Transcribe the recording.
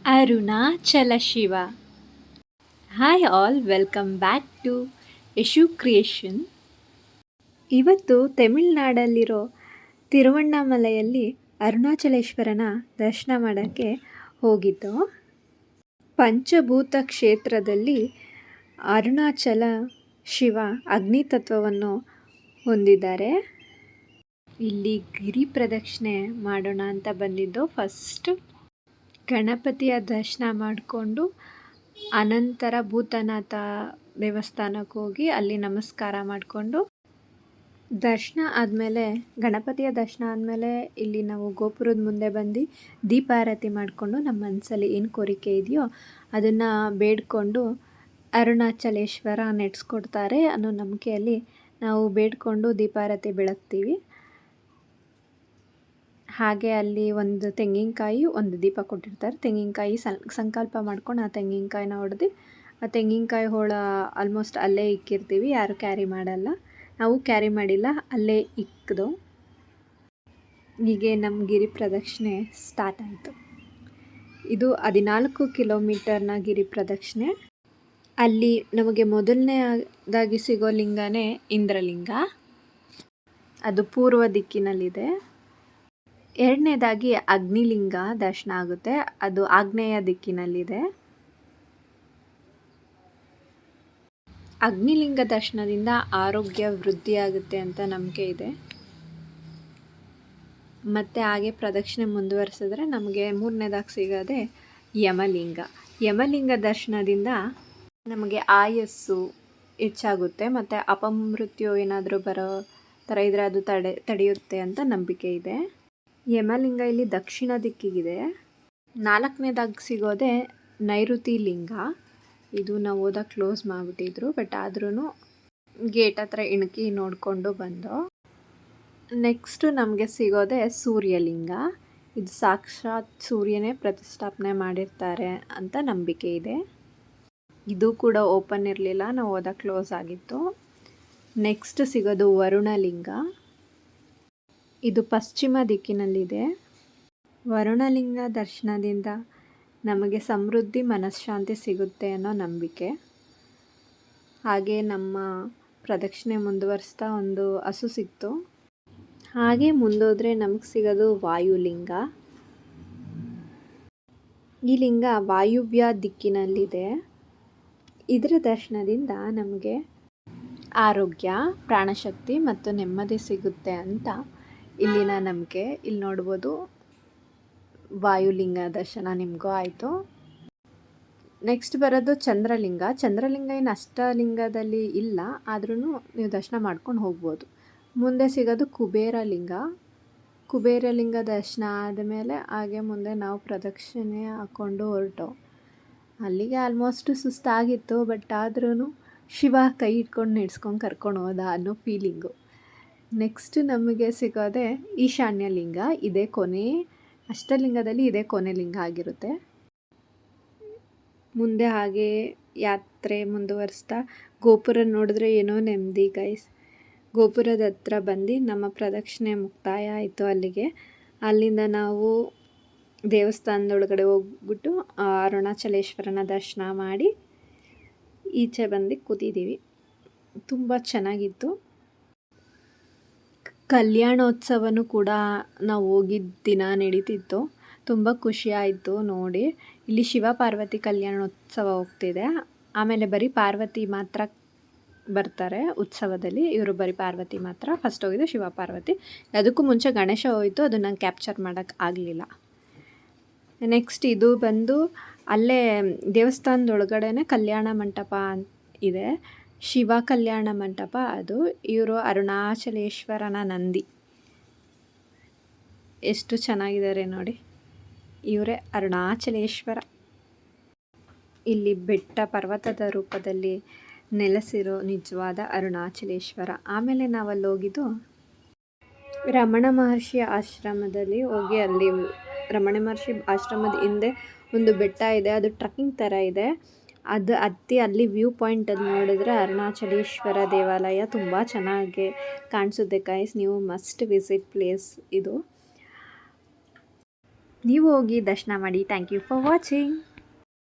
Arunachal Shiva. Hi all, welcome back to Yashu creation. ಇವತ್ತು ತಮಿಳ್ನಾಡಲ್ಲಿರೋ ತಿರುವಣ್ಣಾಮಲೆಯಲ್ಲಿ ಅರುಣಾಚಲೇಶ್ವರನ ದರ್ಶನ ಮಾಡೋಕ್ಕೆ ಹೋಗಿದ್ದು. ಪಂಚಭೂತ ಕ್ಷೇತ್ರದಲ್ಲಿ ಅರುಣಾಚಲ ಶಿವ ಅಗ್ನಿ ತತ್ವವನ್ನು ಹೊಂದಿದ್ದಾರೆ. ಇಲ್ಲಿ ಗಿರಿ ಪ್ರದಕ್ಷಿಣೆ ಮಾಡೋಣ ಅಂತ ಬಂದಿದ್ದು. ಫಸ್ಟ್ ಗಣಪತಿಯ ದರ್ಶನ ಮಾಡಿಕೊಂಡು ಅನಂತರ ಭೂತನಾಥ ದೇವಸ್ಥಾನಕ್ಕೆ ಹೋಗಿ ಅಲ್ಲಿ ನಮಸ್ಕಾರ ಮಾಡಿಕೊಂಡು ಗಣಪತಿಯ ದರ್ಶನ ಆದಮೇಲೆ ಇಲ್ಲಿ ನಾವು ಗೋಪುರದ ಮುಂದೆ ಬಂದು ದೀಪಾರತಿ ಮಾಡಿಕೊಂಡು ನಮ್ಮ ಮನಸ್ಸಲ್ಲಿ ಏನು ಕೋರಿಕೆ ಇದೆಯೋ ಅದನ್ನು ಬೇಡಿಕೊಂಡು ಅರುಣಾಚಲೇಶ್ವರ ನಡೆಸ್ಕೊಡ್ತಾರೆ ಅನ್ನೋ ನಂಬಿಕೆಯಲ್ಲಿ ನಾವು ಬೇಡಿಕೊಂಡು ದೀಪಾರತಿ ಬೆಳಗ್ತೀವಿ. ಹಾಗೆ ಅಲ್ಲಿ ಒಂದು ತೆಂಗಿನಕಾಯಿ, ಒಂದು ದೀಪ ಕೊಟ್ಟಿರ್ತಾರೆ. ತೆಂಗಿನಕಾಯಿ ಸಂಕಲ್ಪ ಮಾಡ್ಕೊಂಡು ಆ ತೆಂಗಿನಕಾಯಿನ ಹೊಡೆದು ಆ ತೆಂಗಿನಕಾಯಿ ಹೋಳ ಆಲ್ಮೋಸ್ಟ್ ಅಲ್ಲೇ ಇಕ್ಕಿರ್ತೀವಿ. ಯಾರು ಕ್ಯಾರಿ ಮಾಡಲ್ಲ, ನಾವು ಕ್ಯಾರಿ ಮಾಡಿಲ್ಲ, ಅಲ್ಲೇ ಇಕ್ಕಿದು. ಹೀಗೆ ನಮ್ಮ ಗಿರಿ ಪ್ರದಕ್ಷಿಣೆ ಸ್ಟಾರ್ಟ್ ಆಯಿತು. ಇದು 14 ಕಿಲೋಮೀಟರ್ನ ಗಿರಿ ಪ್ರದಕ್ಷಿಣೆ. ಅಲ್ಲಿ ನಮಗೆ ಮೊದಲನೇದಾಗಿ ಸಿಗೋ ಲಿಂಗನೇ ಇಂದ್ರಲಿಂಗ, ಅದು ಪೂರ್ವ ದಿಕ್ಕಿನಲ್ಲಿದೆ. ಎರಡನೇದಾಗಿ ಅಗ್ನಿಲಿಂಗ ದರ್ಶನ ಆಗುತ್ತೆ, ಅದು ಆಗ್ನೇಯ ದಿಕ್ಕಿನಲ್ಲಿದೆ. ಅಗ್ನಿಲಿಂಗ ದರ್ಶನದಿಂದ ಆರೋಗ್ಯ ವೃದ್ಧಿಯಾಗುತ್ತೆ ಅಂತ ನಂಬಿಕೆ ಇದೆ. ಮತ್ತು ಹಾಗೆ ಪ್ರದಕ್ಷಿಣೆ ಮುಂದುವರಿಸಿದ್ರೆ ನಮಗೆ ಮೂರನೇದಾಗಿ ಸಿಗೋದೆ ಯಮಲಿಂಗ. ಯಮಲಿಂಗ ದರ್ಶನದಿಂದ ನಮಗೆ ಆಯಸ್ಸು ಹೆಚ್ಚಾಗುತ್ತೆ ಮತ್ತು ಅಪಮೃತ್ಯು ಏನಾದರೂ ಬರೋ ಥರ ಇದ್ದರೆ ಅದು ತಡೆಯುತ್ತೆ ಅಂತ ನಂಬಿಕೆ ಇದೆ. ಯಮಲಿಂಗ ಇಲ್ಲಿ ದಕ್ಷಿಣ ದಿಕ್ಕಿಗಿದೆ. ನಾಲ್ಕನೇದಾಗಿ ಸಿಗೋದೆ ನೈಋತಿ ಲಿಂಗ. ಇದು ನಾವು ಓದಕ್ಕೆ ಕ್ಲೋಸ್ ಮಾಡಿಬಿಟ್ಟಿದ್ರು, ಬಟ್ ಆದ್ರೂ ಗೇಟ್ ಹತ್ರ ಇಣಕಿ ನೋಡಿಕೊಂಡು ಬಂದು. ನೆಕ್ಸ್ಟು ನಮಗೆ ಸಿಗೋದೆ ಸೂರ್ಯಲಿಂಗ. ಇದು ಸಾಕ್ಷಾತ್ ಸೂರ್ಯನೇ ಪ್ರತಿಷ್ಠಾಪನೆ ಮಾಡಿರ್ತಾರೆ ಅಂತ ನಂಬಿಕೆ ಇದೆ. ಇದು ಕೂಡ ಓಪನ್ ಇರಲಿಲ್ಲ, ನಾವು ಓದಕ್ಕೆ ಕ್ಲೋಸ್ ಆಗಿತ್ತು. ನೆಕ್ಸ್ಟ್ ಸಿಗೋದು ವರುಣಲಿಂಗ. ಇದು ಪಶ್ಚಿಮ ದಿಕ್ಕಿನಲ್ಲಿದೆ. ವರುಣಲಿಂಗ ದರ್ಶನದಿಂದ ನಮಗೆ ಸಮೃದ್ಧಿ, ಮನಃಶಾಂತಿ ಸಿಗುತ್ತೆ ಅನ್ನೋ ನಂಬಿಕೆ. ಹಾಗೆ ನಮ್ಮ ಪ್ರದಕ್ಷಿಣೆ ಮುಂದುವರಿಸ್ತಾ ಒಂದು ಹಸು ಸಿಕ್ತು. ಹಾಗೆ ಮುಂದೋದ್ರೆ ನಮಗೆ ಸಿಗೋದು ವಾಯುಲಿಂಗ. ಈ ಲಿಂಗ ವಾಯುವ್ಯ ದಿಕ್ಕಿನಲ್ಲಿದೆ. ಇದರ ದರ್ಶನದಿಂದ ನಮಗೆ ಆರೋಗ್ಯ, ಪ್ರಾಣಶಕ್ತಿ ಮತ್ತು ನೆಮ್ಮದಿ ಸಿಗುತ್ತೆ ಅಂತ ಇಲ್ಲಿನ ನಂಬಿಕೆ. ಇಲ್ಲಿ ನೋಡ್ಬೋದು ವಾಯುಲಿಂಗ ದರ್ಶನ ನಿಮಗೂ ಆಯಿತು. ನೆಕ್ಸ್ಟ್ ಬರೋದು ಚಂದ್ರಲಿಂಗ. ಚಂದ್ರಲಿಂಗ ಏನು ಅಷ್ಟಲಿಂಗದಲ್ಲಿ ಇಲ್ಲ, ಆದ್ರೂ ನೀವು ದರ್ಶನ ಮಾಡ್ಕೊಂಡು ಹೋಗ್ಬೋದು. ಮುಂದೆ ಸಿಗೋದು ಕುಬೇರಲಿಂಗ. ಕುಬೇರಲಿಂಗ ದರ್ಶನ ಆದಮೇಲೆ ಹಾಗೆ ಮುಂದೆ ನಾವು ಪ್ರದಕ್ಷಿಣೆ ಹಾಕ್ಕೊಂಡು ಹೊರಟು. ಅಲ್ಲಿಗೆ ಆಲ್ಮೋಸ್ಟ್ ಸುಸ್ತಾಗಿತ್ತು, ಬಟ್ ಆದ್ರೂ ಶಿವ ಕೈ ಇಟ್ಕೊಂಡು ನಡೆಸ್ಕೊಂಡು ಕರ್ಕೊಂಡು ಹೋದ ಅನ್ನೋ ಫೀಲಿಂಗು. ನೆಕ್ಸ್ಟ್ ನಮಗೆ ಸಿಗೋದೆ ಈಶಾನ್ಯ ಲಿಂಗ. ಇದೇ ಕೊನೆ, ಅಷ್ಟಲಿಂಗದಲ್ಲಿ ಇದೇ ಕೊನೆ ಲಿಂಗ ಆಗಿರುತ್ತೆ. ಮುಂದೆ ಹಾಗೆ ಯಾತ್ರೆ ಮುಂದುವರಿಸ್ತಾ ಗೋಪುರ ನೋಡಿದ್ರೆ ಏನೋ ನೆಮ್ಮದಿ ಗೈಸ್. ಗೋಪುರದ ಹತ್ರ ಬಂದು ನಮ್ಮ ಪ್ರದಕ್ಷಿಣೆ ಮುಕ್ತಾಯ ಆಯಿತು ಅಲ್ಲಿಗೆ. ಅಲ್ಲಿಂದ ನಾವು ದೇವಸ್ಥಾನದೊಳಗಡೆ ಹೋಗ್ಬಿಟ್ಟು ಅರುಣಾಚಲೇಶ್ವರನ ದರ್ಶನ ಮಾಡಿ ಈಚೆ ಬಂದು ಕೂತಿದ್ದೀವಿ. ತುಂಬ ಚೆನ್ನಾಗಿತ್ತು. ಕಲ್ಯಾಣೋತ್ಸವನೂ ಕೂಡ ನಾವು ಹೋಗಿದ್ದ ದಿನ ನಡೀತಿತ್ತು. ತುಂಬ ಖುಷಿಯಾಯಿತು ನೋಡಿ. ಇಲ್ಲಿ ಶಿವ ಪಾರ್ವತಿ ಕಲ್ಯಾಣೋತ್ಸವ ಹೋಗ್ತಿದೆ. ಆಮೇಲೆ ಬರೀ ಪಾರ್ವತಿ ಮಾತ್ರ ಬರ್ತಾರೆ ಉತ್ಸವದಲ್ಲಿ. ಇವರು ಬರೀ ಪಾರ್ವತಿ ಮಾತ್ರ. ಫಸ್ಟ್ ಹೋಗಿದ್ದು ಶಿವ ಪಾರ್ವತಿ. ಅದಕ್ಕೂ ಮುಂಚೆ ಗಣೇಶ ಹೋಯಿತು, ಅದು ನಂಗೆ ಕ್ಯಾಪ್ಚರ್ ಮಾಡೋಕ್ಕೆ ಆಗಲಿಲ್ಲ. ನೆಕ್ಸ್ಟ್ ಇದು ಬಂದು ಅಲ್ಲೇ ದೇವಸ್ಥಾನದೊಳಗಡೆ ಕಲ್ಯಾಣ ಮಂಟಪ ಇದೆ, ಶಿವ ಕಲ್ಯಾಣ ಮಂಟಪ ಅದು. ಇವರು ಅರುಣಾಚಲೇಶ್ವರನ ನಂದಿ. ಎಷ್ಟು ಚೆನ್ನಾಗಿದ್ದಾರೆ ನೋಡಿ, ಇವರೇ ಅರುಣಾಚಲೇಶ್ವರ. ಇಲ್ಲಿ ಬೆಟ್ಟ ಪರ್ವತದ ರೂಪದಲ್ಲಿ ನೆಲೆಸಿರೋ ನಿಜವಾದ ಅರುಣಾಚಲೇಶ್ವರ. ಆಮೇಲೆ ನಾವಲ್ಲಿ ಹೋಗಿದ್ದು ರಮಣ ಮಹರ್ಷಿ ಆಶ್ರಮದಲ್ಲಿ ಹೋಗಿ, ಅಲ್ಲಿ ರಮಣ ಮಹರ್ಷಿ ಆಶ್ರಮದ ಹಿಂದೆ ಒಂದು ಬೆಟ್ಟ ಇದೆ, ಅದು ಟ್ರಕ್ಕಿಂಗ್ ಥರ ಇದೆ. ಅದು ಹತ್ತಿ ಅಲ್ಲಿ ವ್ಯೂ ಪಾಯಿಂಟಲ್ಲಿ ನೋಡಿದ್ರೆ ಅರುಣಾಚಲೇಶ್ವರ ದೇವಾಲಯ ತುಂಬ ಚೆನ್ನಾಗಿ ಕಾಣಿಸುತ್ತೆ ಗೈಸ್. ನೀವು ಮಸ್ಟ್ ವಿಸಿಟ್ ಪ್ಲೇಸ್ ಇದು. ನೀವು ಹೋಗಿ ದರ್ಶನ ಮಾಡಿ. Thank you for watching.